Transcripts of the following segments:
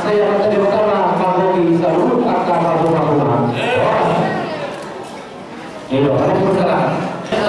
saya pertama Kapolri seluruh kakak Papua. Ini ada perkara. Saya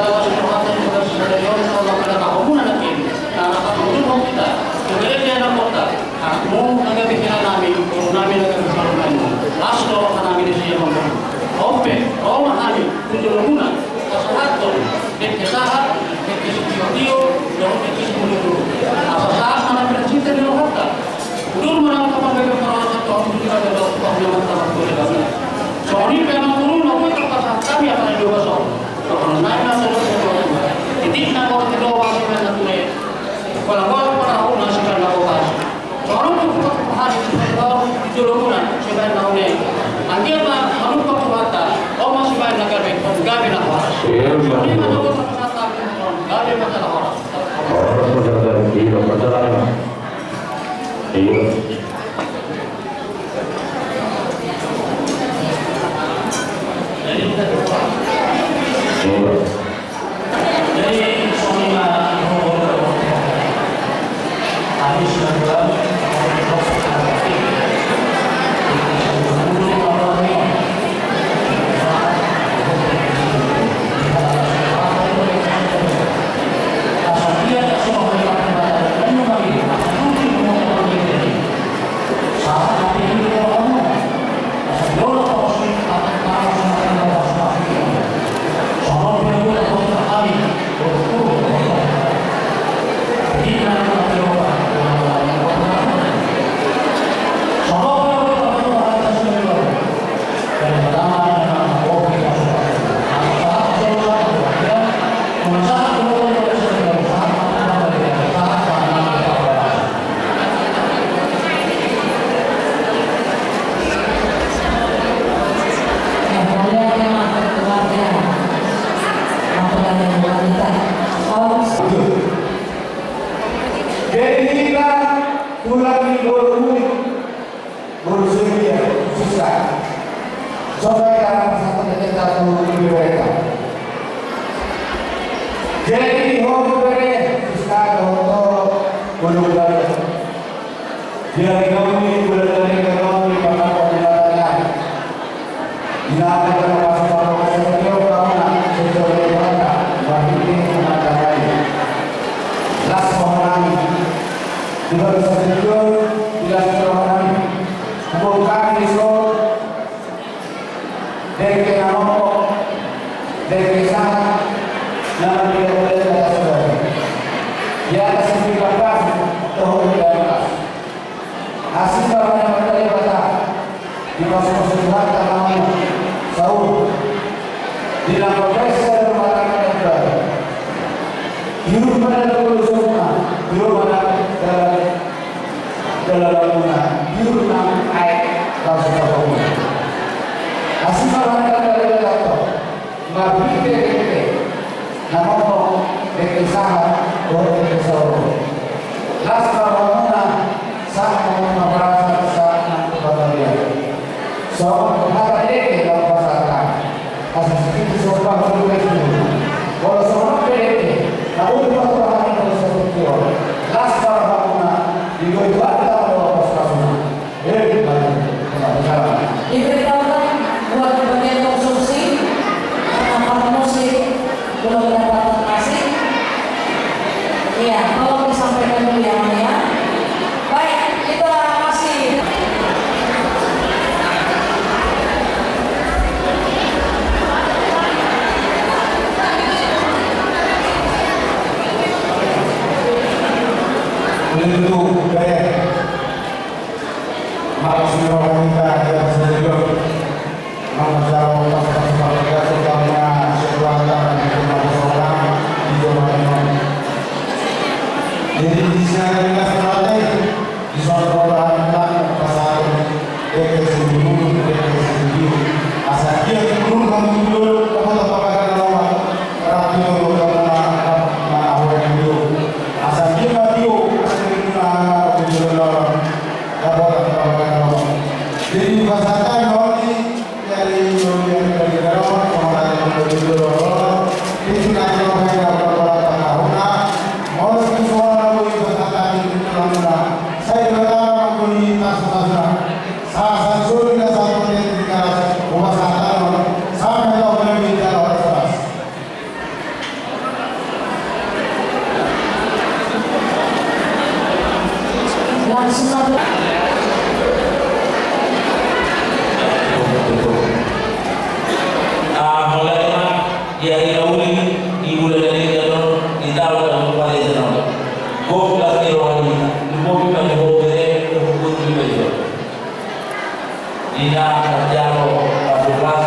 Dina Jalo Pasukan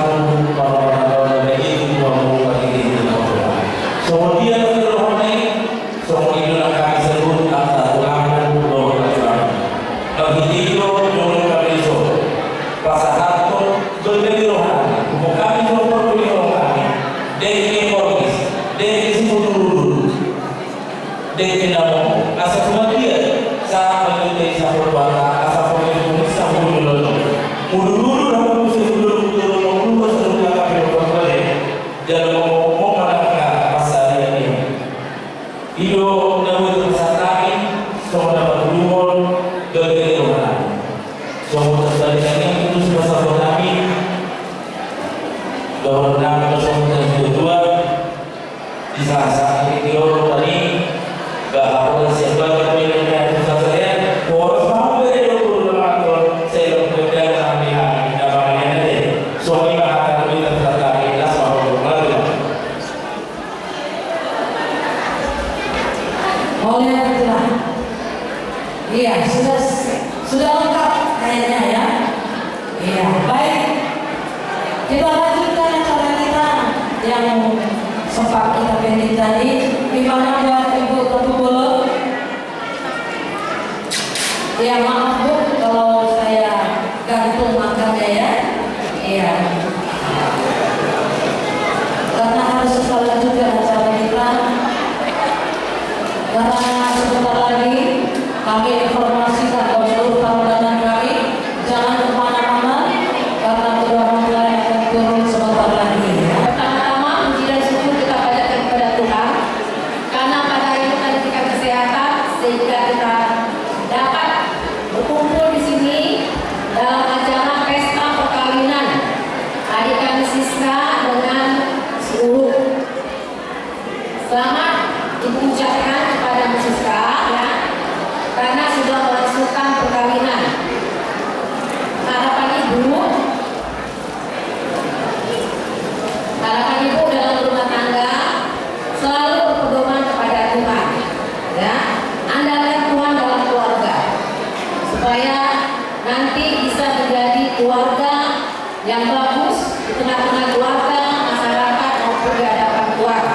Para itu membuka diri kemudian terhormat kemudian kami sebut kata ulangan begitu dengan kami so pasangan pun berbeda rohani kami berbeda rohani dari ekonomis dari sumber dulu dari nama asal kemudian saat menulis sahur bala asal menulis sahur dulu dulu dalam musim dulu sebelum kami berbuat dalam ngomong anak pasal ini hidup dalam kesatuan semua dapat berumur dari orang semua terjadi itu sudah satu kami bahwa dalam kesempatan kedua di salah satu video tadi bahwa siapa yang memiliki saya harus mau berdua dalam saya berbeda dengan dia dalam ini soalnya akan lebih terjadi oleh itulah, iya sudah lengkap kayaknya ya. Iya baik, kita lanjutkan acara kita yang sempat kita pending tadi. Gimana buat Ibu Ketua Bolo? Ya maaf Bu kalau saya gantung makannya ya. Iya. Karena harus kita lanjutkan acara kita. Karena sebentar lagi kami informasikan bahwa seluruh tamu-tamu kami jangan kemana-mana karena kedua mempelai akan turun sebentar lagi. Pertama-tama puji dan syukur kita panjatkan kepada Tuhan karena pada hari ini diberikan kesehatan sehingga kita dapat berkumpul di sini dalam acara pesta perkawinan adik kami Siska dengan seluruh. Selamat Ibu ucapkan kepada Siska ya, karena sudah melangsungkan perkawinan. Harapan Ibu dalam rumah tangga selalu berpedoman kepada Tuhan ya, andalkan Tuhan dalam keluarga supaya nanti bisa menjadi keluarga yang bagus di tengah-tengah keluarga, masyarakat maupun di hadapan Tuhan.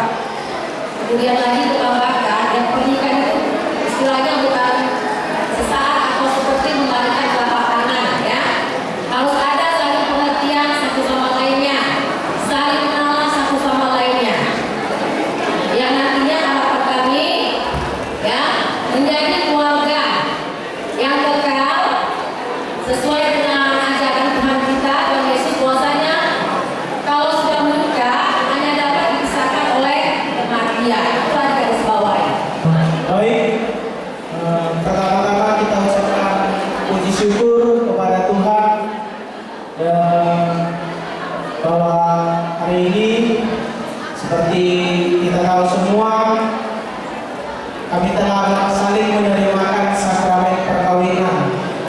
Kemudian lagi ditambahkan yang pernikahan itu istilahnya bukan sesaat atau seperti membalikan telapak tangan ya, harus ada saling pengertian satu sama lainnya, saling mengenal satu sama lainnya, yang nantinya harapan kami ya menjadi keluarga yang kekal sesuai dengan ajaran Tuhan kita dan Yesus bahwasanya kalau sudah menikah hanya dapat dipisahkan oleh kematian. Itu ada garis bawahi. Baik, pertama-tama kita ucapkan puji syukur kepada Tuhan dan bahwa hari ini seperti kita tahu semua kami telah saling menerimakan sakramen perkawinan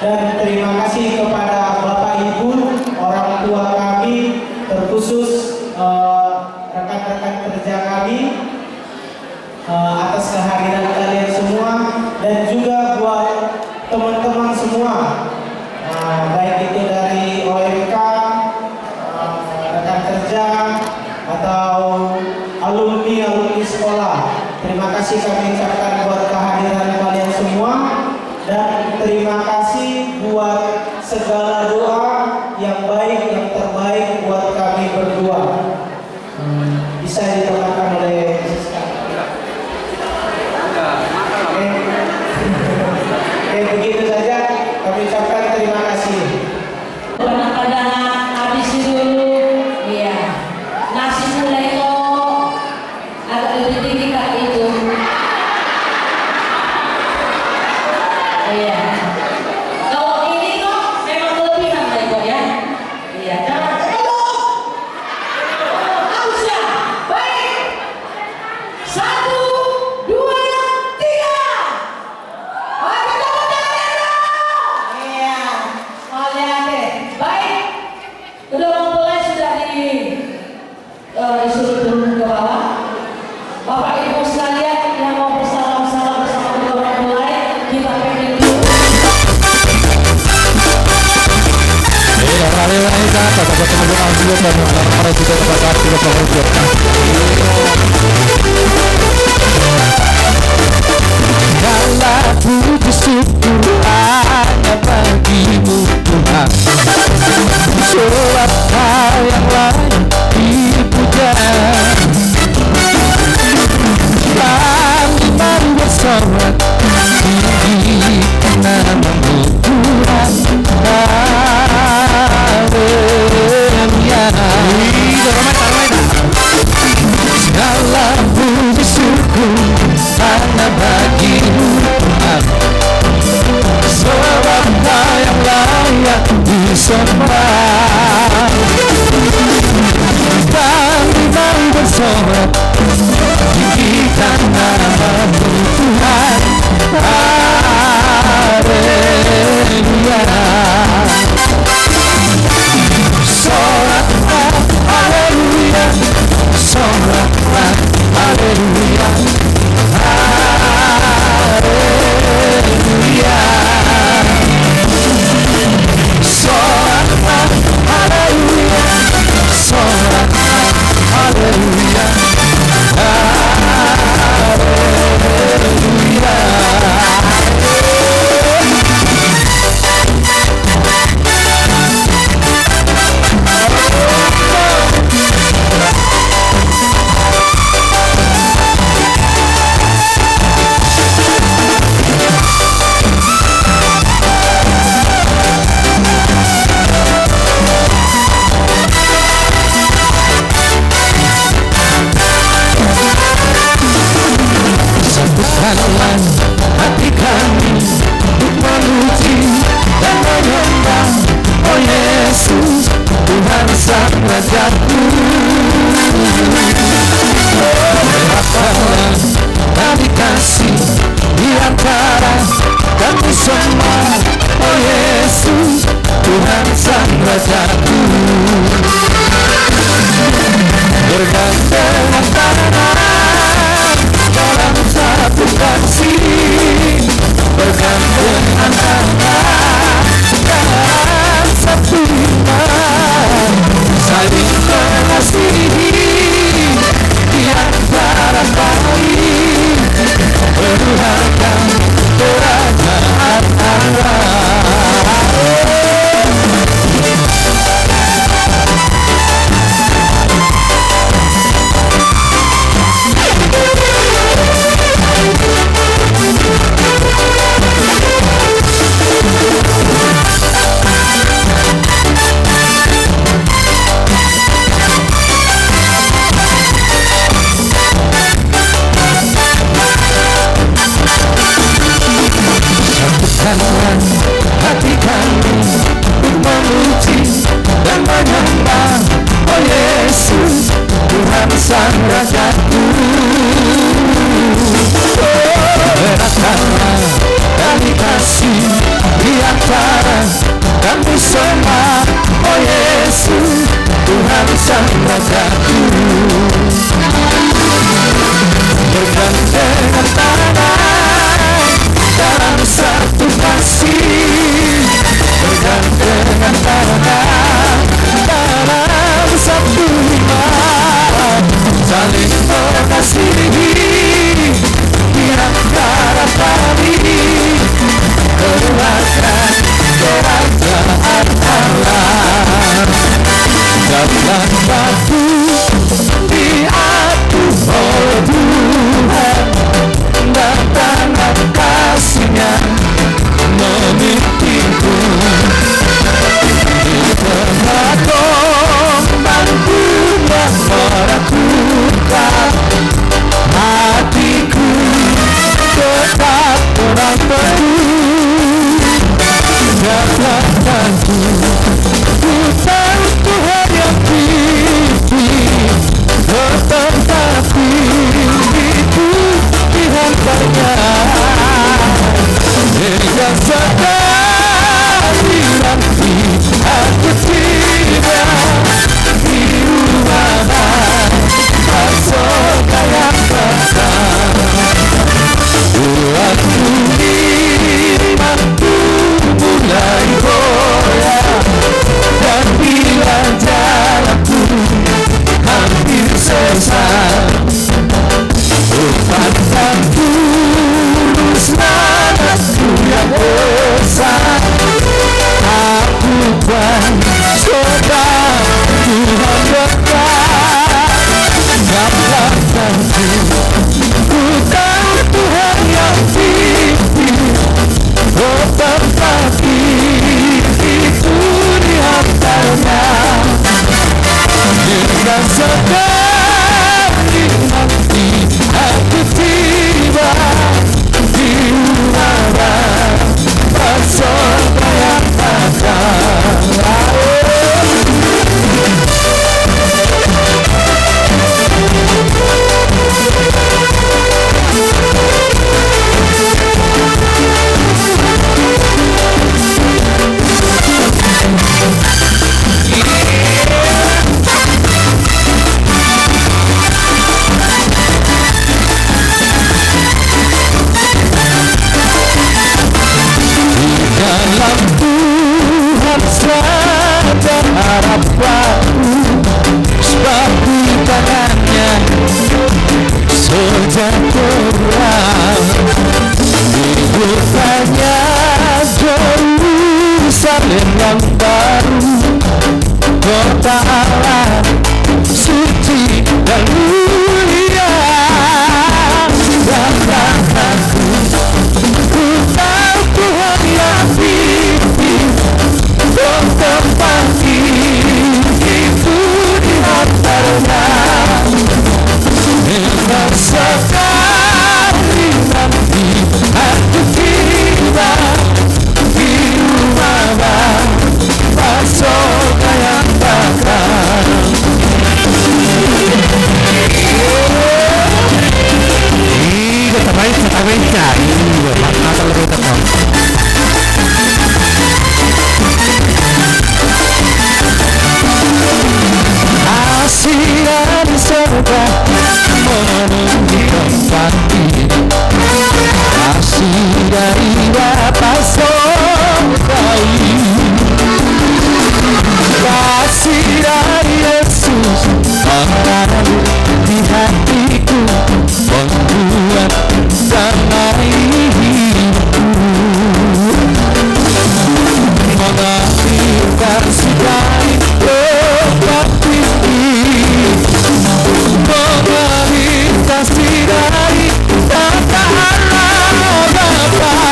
dan terima kasih kepada Bapak Ibu orang tua kami terkhusus rekan-rekan kerja kami atas kehadiran kalian semua dan juga buat teman-teman semua baik itu dari OMK, rekan kerja atau alumni sekolah. Terima kasih kami ucapkan buat kehadiran kalian semua dan terima kasih buat segala doa yang baik, yang terbaik buat kami berdua. Bisa ditemukan oleh begitu saja kami ucapkan terima kasih. Pada habis dulu, iya. Nasi mulai kok agak lebih tinggi kak itu. Iya. Kalau ini kok memang kelebihan kok ya. Iya. Jangan harus ya. Baik. 1, 2, 3. Iya. Oleh Segala puji syukur hanya bagimu Tuhan, sebab Kau yang layak dipuja. Kami baru bersorak tinggikan namamu Tuhan. Haleluya. Segala puji syukur hanya bagimu Tuhan, sebab Kau yang layak disembah. Kami mau bersorak tinggikan namamu Tuhan. Haleluya. Soraklah haleluya, soraklah haleluya, haleluya. Soraklah haleluya, soraklah haleluya, haleluya. Satukanlah hati kami untuk memuji dan menyembah, oh Yesus, Tuhan Sang Rajaku. Berikanlah tali kasih di antara kami semua, oh Yesus, Tuhan Sang Rajaku. Bergandengan tangan dalam satu kasih, bergandengan tangan dalam satu iman, saling mengasihi di antara kami, menularkan kerajaan Allah. Satukanlah hati kami untuk memuji dan menyembah, oh Yesus, Tuhan Sang Rajaku. Eratkanlah tali kasih di antara kami semua, oh Yesus, Tuhan Sang Rajaku. Bergandengan tangan dalam satu kasih, bergandengan tangan dalam satu iman, saling mengasihi di antara kami, keluarkan kerajaan Allah. Dalam batu di aku, oh Tuhan, dan tangan kasih-Nya memimpinku di tengah gelombangku yang meragukan hatiku, tetap terang teduh. Katakanku, ku tahu Tuhan yang pimpin, tetapi itu di hambanya yang sekali nanti aku tiba di rumah masuk kayak besar. Buatku imanku mulai goyah, dan bila jalanku harapanku, sebab di tangannya sejak terang dibukanya Yerusalem yang baru, kota Allah suci dan mulia. Dan aku tahu Tuhan yang pimpin tempat itu di antaranya. Memang sekali nanti aku tiba di rumah Bapak surga yang bakal. Kasih dari surga memenuhi tempat ini, kasih dari Bapa surgawi, kasih dari Yesus mengalir di hatiku, membuat damai hidupku, mengalir kasih dari tempat ini, mengalir kasih dari Bapa Bapa, mengalir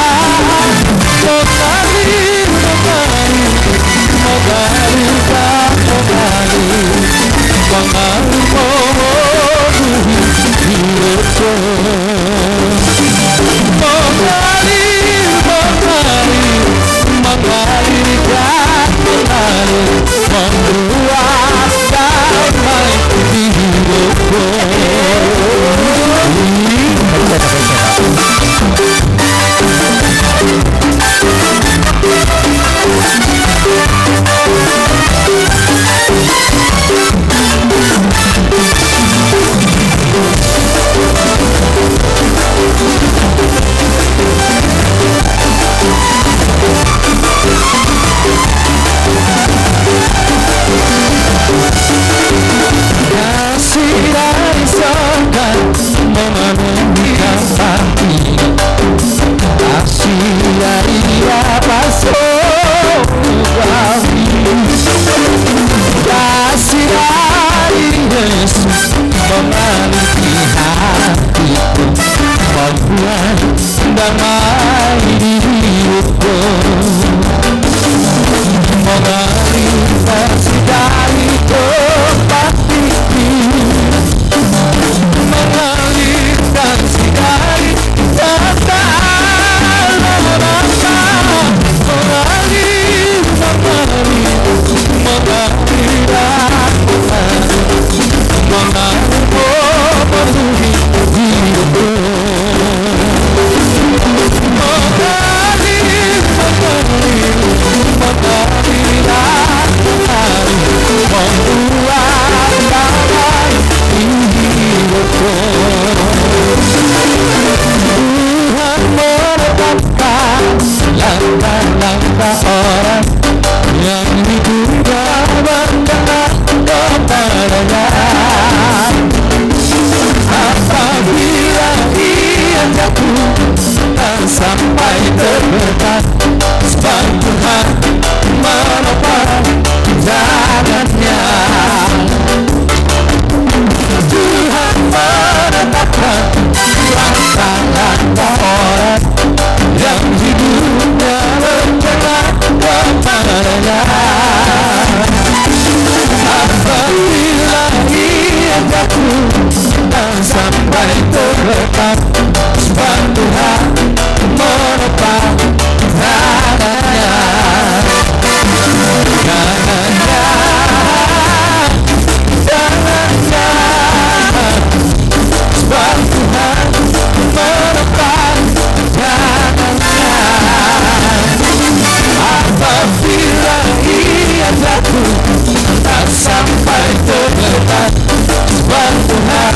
Tuhan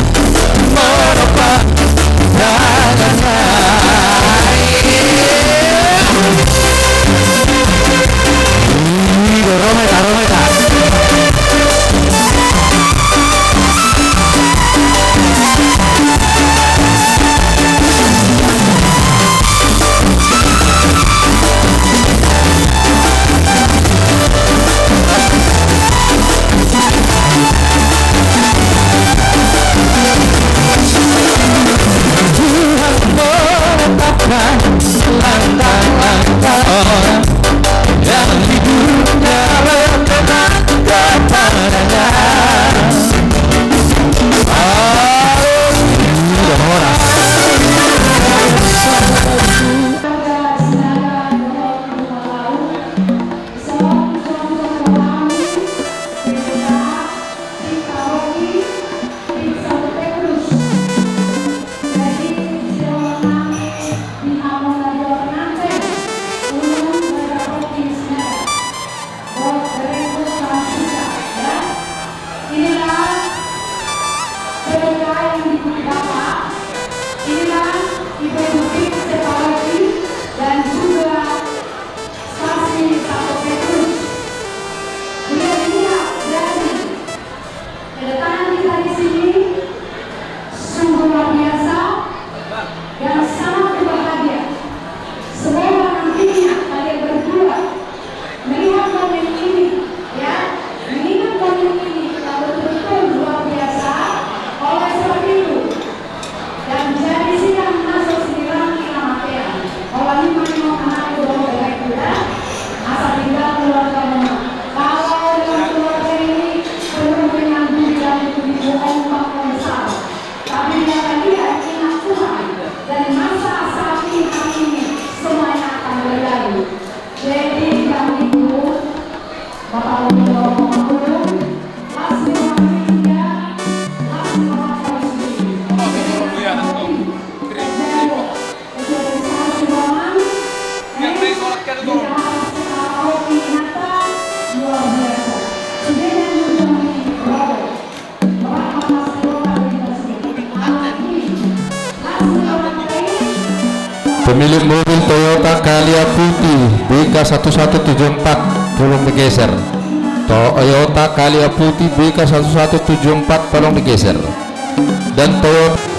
menopang tangannya. Pemilik mobil Toyota Calya putih BK1174 tolong bergeser. Toyota Calya putih BK1174 tolong bergeser. Dan Toyota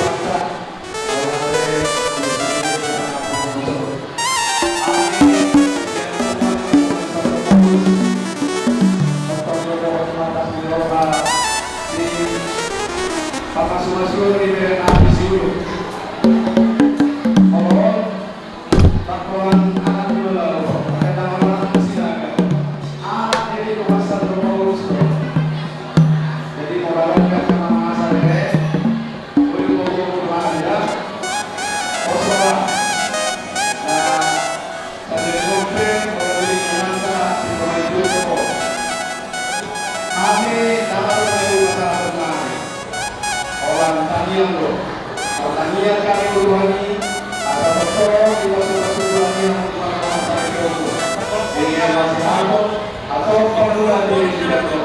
pertanian kami berwani asal betul di masing-masing yang menggunakan masyarakat ini masih atau perluan diri tidak